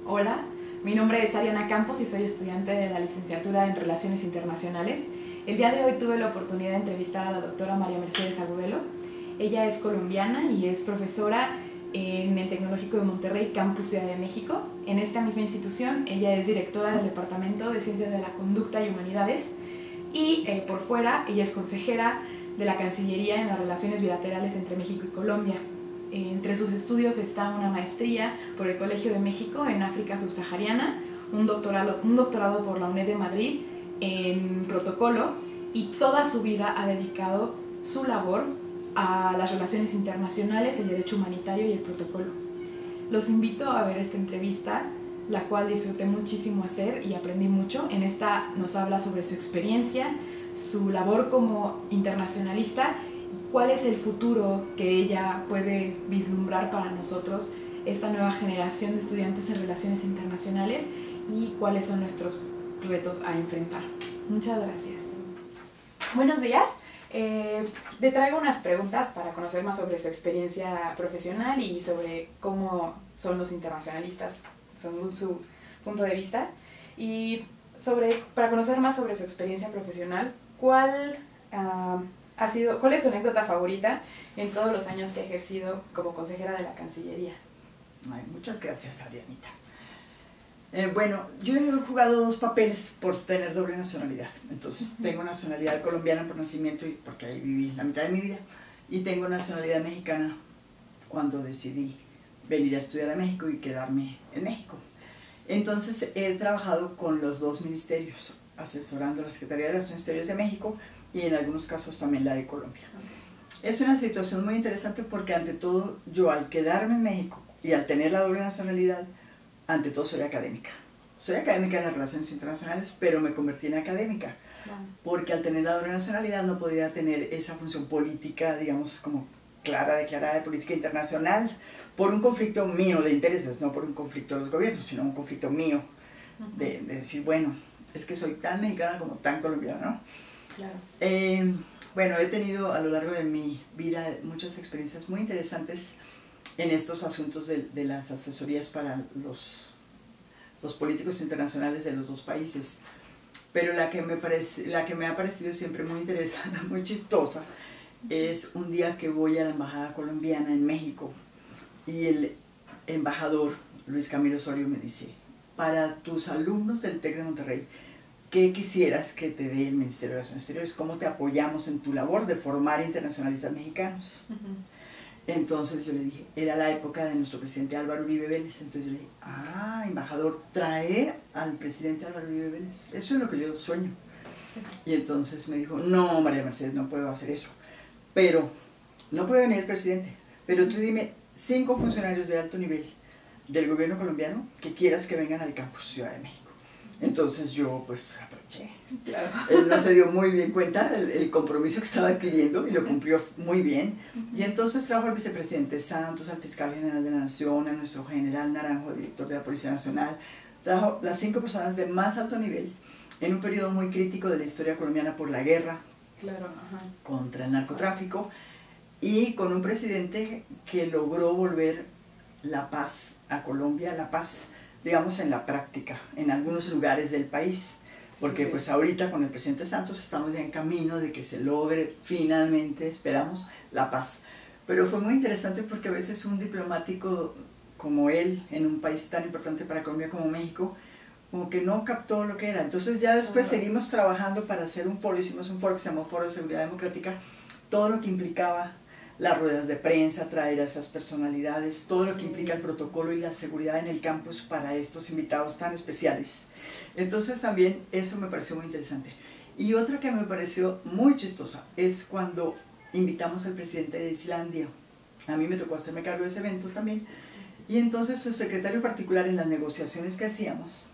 Hola, mi nombre es Ariana Campos y soy estudiante de la licenciatura en Relaciones Internacionales. El día de hoy tuve la oportunidad de entrevistar a la doctora María Mercedes Agudelo. Ella es colombiana y es profesora en el Tecnológico de Monterrey, Campus Ciudad de México. En esta misma institución, ella es directora del Departamento de Ciencias de la Conducta y Humanidades y por fuera, ella es consejera de la Cancillería en las relaciones bilaterales entre México y Colombia. Entre sus estudios está una maestría por el Colegio de México en África subsahariana, un doctorado por la UNED de Madrid en protocolo, y toda su vida ha dedicado su labor a las relaciones internacionales, el derecho humanitario y el protocolo. Los invito a ver esta entrevista, la cual disfruté muchísimo hacer y aprendí mucho. En esta nos habla sobre su experiencia, su labor como internacionalista y cuál es el futuro que ella puede vislumbrar para nosotros, esta nueva generación de estudiantes en relaciones internacionales, y cuáles son nuestros retos a enfrentar. Muchas gracias. Buenos días. Te traigo unas preguntas para conocer más sobre su experiencia profesional y sobre cómo son los internacionalistas, según su punto de vista. Y para conocer más sobre su experiencia profesional, ¿cuál es su anécdota favorita en todos los años que ha ejercido como consejera de la Cancillería? Ay, muchas gracias, Arianita. Bueno, yo he jugado dos papeles por tener doble nacionalidad. Entonces, tengo nacionalidad colombiana por nacimiento, y porque ahí viví la mitad de mi vida, y tengo nacionalidad mexicana cuando decidí venir a estudiar a México y quedarme en México. Entonces, he trabajado con los dos ministerios, asesorando a la Secretaría de Relaciones Exteriores de México y en algunos casos también la de Colombia. Es una situación muy interesante porque, ante todo, yo al quedarme en México y al tener la doble nacionalidad, ante todo soy académica. Soy académica en las relaciones internacionales, pero me convertí en académica, porque al tener la doble nacionalidad no podía tener esa función política, digamos, como clara, declarada de política internacional, por un conflicto mío de intereses, no por un conflicto de los gobiernos, sino un conflicto mío de decir, bueno, es que soy tan mexicana como tan colombiana, ¿no? Claro. Bueno, he tenido a lo largo de mi vida muchas experiencias muy interesantes en estos asuntos de las asesorías para los políticos internacionales de los dos países. Pero la que me ha parecido siempre muy interesante, muy chistosa, es un día que voy a la embajada colombiana en México y el embajador Luis Camilo Osorio me dice: para tus alumnos del TEC de Monterrey, ¿qué quisieras que te dé el Ministerio de Relaciones Exteriores? ¿Cómo te apoyamos en tu labor de formar internacionalistas mexicanos? Entonces yo le dije, era la época de nuestro presidente Álvaro Uribe Vélez. Entonces yo le dije, embajador, traer al presidente Álvaro Uribe Vélez, eso es lo que yo sueño. Sí. Y entonces me dijo, no, María Mercedes, no puedo hacer eso, pero no puede venir el presidente, pero tú dime 5 funcionarios de alto nivel del gobierno colombiano que quieras que vengan al campus Ciudad de México. Entonces yo pues aproveché. Claro. Él no se dio muy bien cuenta del compromiso que estaba adquiriendo y lo cumplió muy bien. Y entonces trajo al vicepresidente Santos, al fiscal general de la Nación, a nuestro general Naranjo, director de la Policía Nacional. Trajo las 5 personas de más alto nivel en un periodo muy crítico de la historia colombiana por la guerra contra el narcotráfico, y con un presidente que logró volver la paz a Colombia, la paz, digamos, en la práctica, en algunos lugares del país, porque pues ahorita con el presidente Santos estamos ya en camino de que se logre finalmente, esperamos, la paz. Pero fue muy interesante porque a veces un diplomático como él, en un país tan importante para Colombia como México, como que no captó lo que era. Entonces ya después seguimos trabajando para hacer un foro, hicimos un foro que se llamó Foro de Seguridad Democrática, todo lo que implicaba las ruedas de prensa, traer a esas personalidades, todo lo que implica el protocolo y la seguridad en el campus para estos invitados tan especiales. Entonces también eso me pareció muy interesante. Y otra que me pareció muy chistosa es cuando invitamos al presidente de Islandia. A mí me tocó hacerme cargo de ese evento también. Y entonces su secretario particular, en las negociaciones que hacíamos,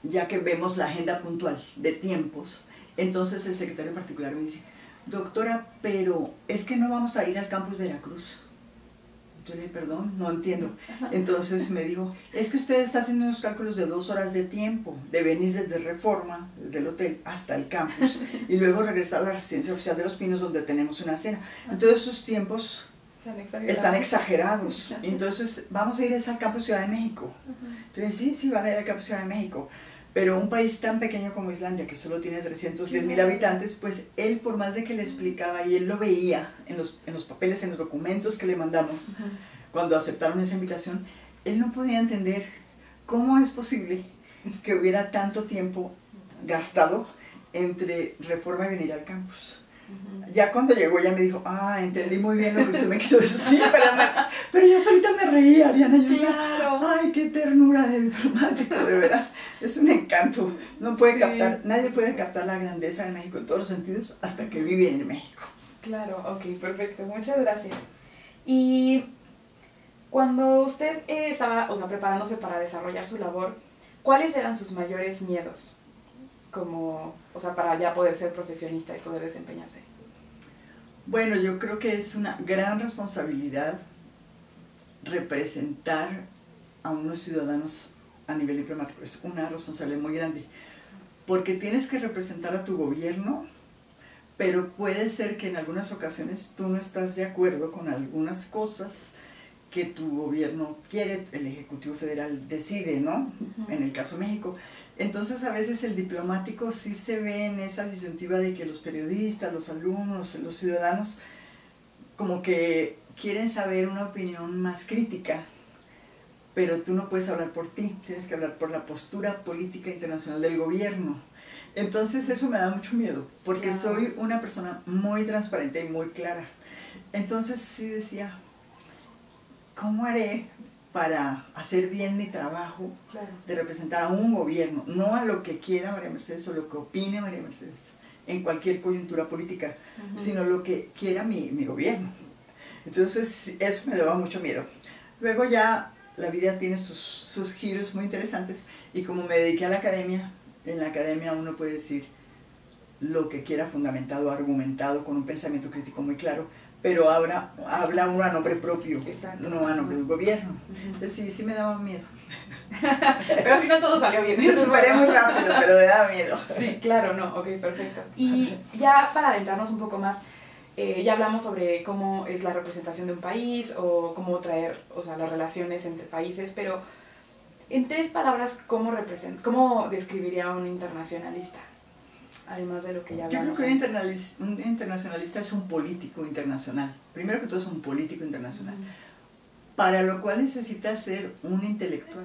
ya que vemos la agenda puntual de tiempos, entonces el secretario particular me dice: doctora, pero es que no vamos a ir al campus Veracruz. Yo le dije, perdón, no entiendo. Entonces me dijo, es que usted está haciendo unos cálculos de 2 horas de tiempo, de venir desde Reforma, desde el hotel, hasta el campus, y luego regresar a la residencia oficial de Los Pinos, donde tenemos una cena. Entonces sus tiempos están exagerados. Entonces, vamos a ir al campus Ciudad de México. Entonces, sí, van a ir al campus Ciudad de México. Pero un país tan pequeño como Islandia, que solo tiene 310,000 habitantes, pues él, por más de que le explicaba, y él lo veía en los papeles, en los documentos que le mandamos, cuando aceptaron esa invitación, él no podía entender cómo es posible que hubiera tanto tiempo gastado entre Reforma y venir al campus. Ya cuando llegó ya me dijo, entendí muy bien lo que usted me quiso decir, pero yo solita me reía, Ariana, yo decía, ay, qué ternura de diplomático, de veras, es un encanto, nadie puede captar la grandeza de México en todos los sentidos hasta que vive en México. Claro, ok, perfecto, muchas gracias. Y cuando usted estaba, preparándose para desarrollar su labor, ¿cuáles eran sus mayores miedos? Para ya poder ser profesionista y poder desempeñarse. Bueno, yo creo que es una gran responsabilidad representar a unos ciudadanos a nivel diplomático. Es una responsabilidad muy grande, porque tienes que representar a tu gobierno, pero puede ser que en algunas ocasiones tú no estás de acuerdo con algunas cosas que tu gobierno quiere, el Ejecutivo Federal decide, ¿no? En el caso de México. Entonces a veces el diplomático sí se ve en esa disyuntiva de que los periodistas, los alumnos, los ciudadanos como que quieren saber una opinión más crítica, pero tú no puedes hablar por ti, tienes que hablar por la postura política internacional del gobierno. Entonces eso me da mucho miedo, porque soy una persona muy transparente y muy clara. Entonces sí decía, ¿cómo haré para hacer bien mi trabajo de representar a un gobierno, no a lo que quiera María Mercedes o lo que opine María Mercedes en cualquier coyuntura política, sino lo que quiera mi gobierno? Entonces eso me daba mucho miedo. Luego ya la vida tiene sus giros muy interesantes, y como me dediqué a la academia, en la academia uno puede decir lo que quiera, fundamentado, argumentado, con un pensamiento crítico muy claro, pero ahora habla uno a nombre propio, no a nombre del gobierno. Entonces sí me daba miedo. Pero al final todo salió bien. Lo superé muy rápido, pero me daba miedo. Sí, claro, no, ok, perfecto. Y ya para adentrarnos un poco más, ya hablamos sobre cómo es la representación de un país o cómo traer, las relaciones entre países, pero en 3 palabras, ¿cómo describiría a un internacionalista? Además de lo que ya hablamos. Yo creo que un internacionalista es un político internacional. Primero que todo es un político internacional, para lo cual necesita ser un intelectual.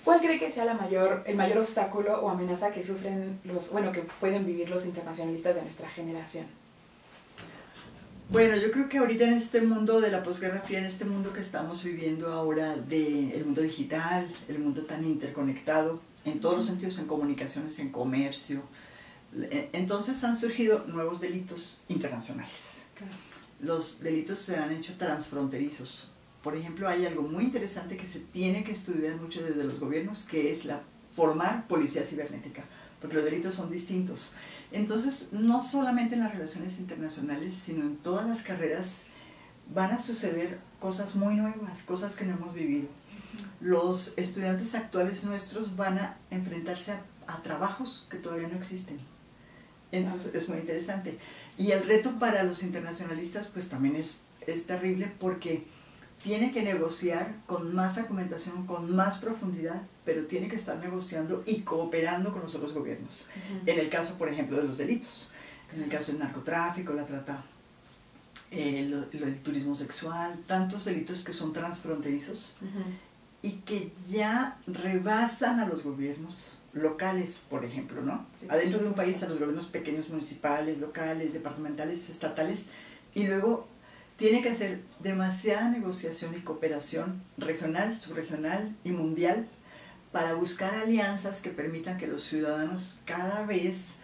¿Cuál cree que sea el mayor obstáculo o amenaza que sufren que pueden vivir los internacionalistas de nuestra generación? Bueno, yo creo que ahorita en este mundo de la posguerra fría, en este mundo que estamos viviendo ahora, el mundo digital, el mundo tan interconectado, en todos los sentidos, en comunicaciones, en comercio, entonces han surgido nuevos delitos internacionales. Claro. Los delitos se han hecho transfronterizos. Por ejemplo, hay algo muy interesante que se tiene que estudiar mucho desde los gobiernos, que es formar policía cibernética, porque los delitos son distintos. Entonces, no solamente en las relaciones internacionales, sino en todas las carreras van a suceder cosas muy nuevas, cosas que no hemos vivido. Los estudiantes actuales nuestros van a enfrentarse a trabajos que todavía no existen. Entonces es muy interesante. Y el reto para los internacionalistas pues también es terrible, porque tiene que negociar con más argumentación, con más profundidad, pero tiene que estar negociando y cooperando con los otros gobiernos. En el caso, por ejemplo, de los delitos, en el caso del narcotráfico, la trata, el turismo sexual, tantos delitos que son transfronterizos y que ya rebasan a los gobiernos locales, por ejemplo, ¿no? Sí, adentro de un país, a los gobiernos pequeños, municipales, locales, departamentales, estatales, y luego tiene que hacer demasiada negociación y cooperación regional, subregional y mundial para buscar alianzas que permitan que los ciudadanos cada vez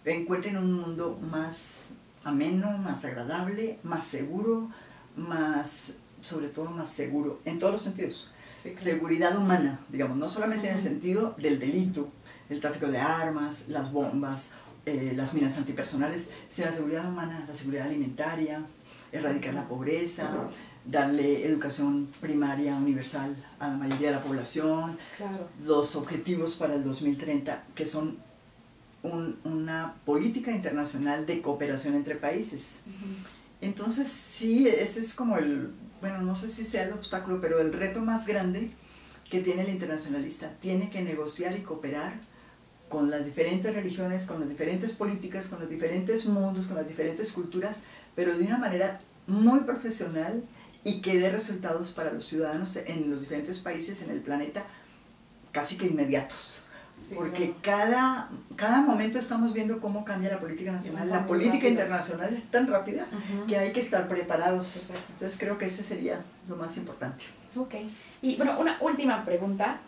encuentren un mundo más ameno, más agradable, más seguro, sobre todo más seguro, en todos los sentidos. Sí, claro. Seguridad humana, digamos, no solamente en el sentido del delito, el tráfico de armas, las bombas, las minas antipersonales, sino la seguridad humana, la seguridad alimentaria, erradicar la pobreza, darle educación primaria universal a la mayoría de la población, claro. Los objetivos para el 2030, que son una política internacional de cooperación entre países. Entonces sí, ese es como bueno, no sé si sea el obstáculo, pero el reto más grande que tiene el internacionalista. Tiene que negociar y cooperar con las diferentes religiones, con las diferentes políticas, con los diferentes mundos, con las diferentes culturas, pero de una manera muy profesional y que dé resultados para los ciudadanos en los diferentes países en el planeta casi que inmediatos. Sí, porque claro, cada momento estamos viendo cómo cambia la política nacional. La política internacional es tan rápida que hay que estar preparados. Exacto. Entonces creo que ese sería lo más importante. Ok. Y bueno, una última pregunta.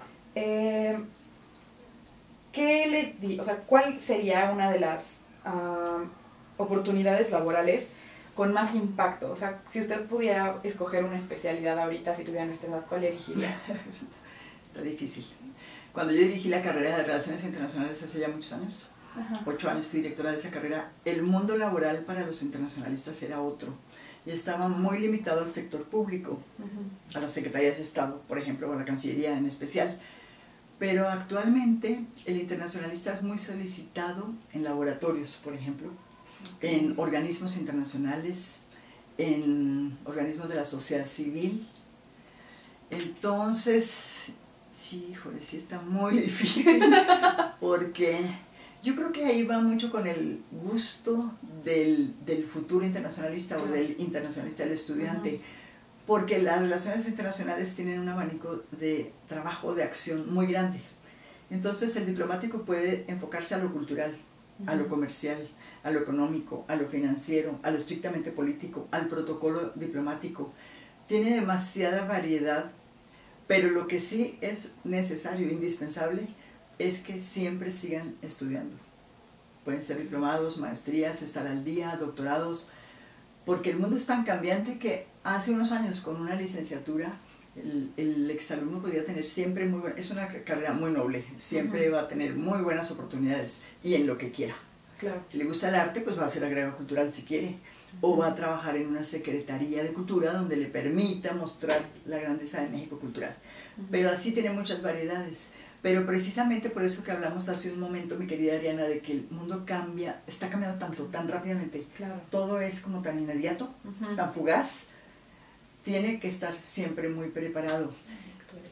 ¿Cuál sería una de las oportunidades laborales con más impacto? O sea, si usted pudiera escoger una especialidad ahorita, si tuviera nuestra edad, ¿cuál elegiría? Está difícil. Cuando yo dirigí la carrera de Relaciones Internacionales hace ya muchos años, 8 años fui directora de esa carrera, el mundo laboral para los internacionalistas era otro. Y estaba muy limitado al sector público, a las secretarías de Estado, por ejemplo, o a la Cancillería en especial. Pero actualmente el internacionalista es muy solicitado en laboratorios, por ejemplo, en organismos internacionales, en organismos de la sociedad civil. Entonces, sí, híjole, sí está muy difícil, porque yo creo que ahí va mucho con el gusto del futuro internacionalista o del internacionalista, del estudiante, porque las relaciones internacionales tienen un abanico de trabajo, de acción muy grande. Entonces el diplomático puede enfocarse a lo cultural, a lo comercial, a lo económico, a lo financiero, a lo estrictamente político, al protocolo diplomático. Tiene demasiada variedad, pero lo que sí es necesario, indispensable, es que siempre sigan estudiando. Pueden ser diplomados, maestrías, estar al día, doctorados, porque el mundo es tan cambiante que hace unos años con una licenciatura el exalumno podía tener siempre muy buena, es una carrera muy noble, siempre va a tener muy buenas oportunidades y en lo que quiera. Claro. Si le gusta el arte, pues va a ser agregado cultural si quiere, o va a trabajar en una secretaría de cultura donde le permita mostrar la grandeza de México cultural. Pero así tiene muchas variedades. Pero precisamente por eso que hablamos hace un momento, mi querida Adriana, de que el mundo cambia, está cambiando tanto, tan rápidamente. Claro. Todo es como tan inmediato, tan fugaz. Tiene que estar siempre muy preparado.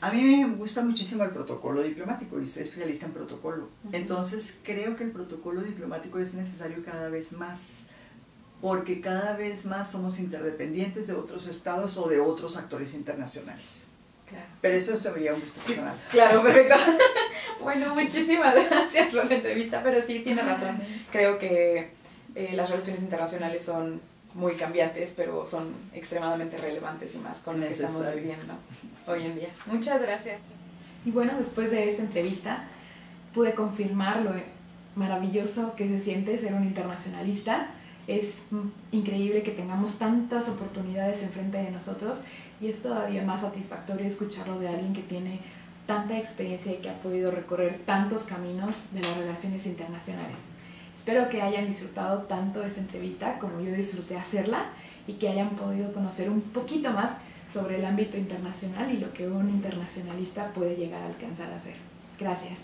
A mí me gusta muchísimo el protocolo diplomático y soy especialista en protocolo. Entonces creo que el protocolo diplomático es necesario cada vez más, porque cada vez más somos interdependientes de otros estados o de otros actores internacionales. Claro. Pero eso sería un gusto personal. Claro, perfecto. Bueno, muchísimas gracias por la entrevista, pero sí, tiene razón. Creo que las relaciones internacionales son muy cambiantes, pero son extremadamente relevantes y más con lo que estamos viviendo hoy en día. Muchas gracias. Y bueno, después de esta entrevista pude confirmar lo maravilloso que se siente ser un internacionalista. Es increíble que tengamos tantas oportunidades enfrente de nosotros y es todavía más satisfactorio escucharlo de alguien que tiene tanta experiencia y que ha podido recorrer tantos caminos de las relaciones internacionales. Espero que hayan disfrutado tanto esta entrevista como yo disfruté hacerla y que hayan podido conocer un poquito más sobre el ámbito internacional y lo que un internacionalista puede llegar a alcanzar a hacer. Gracias.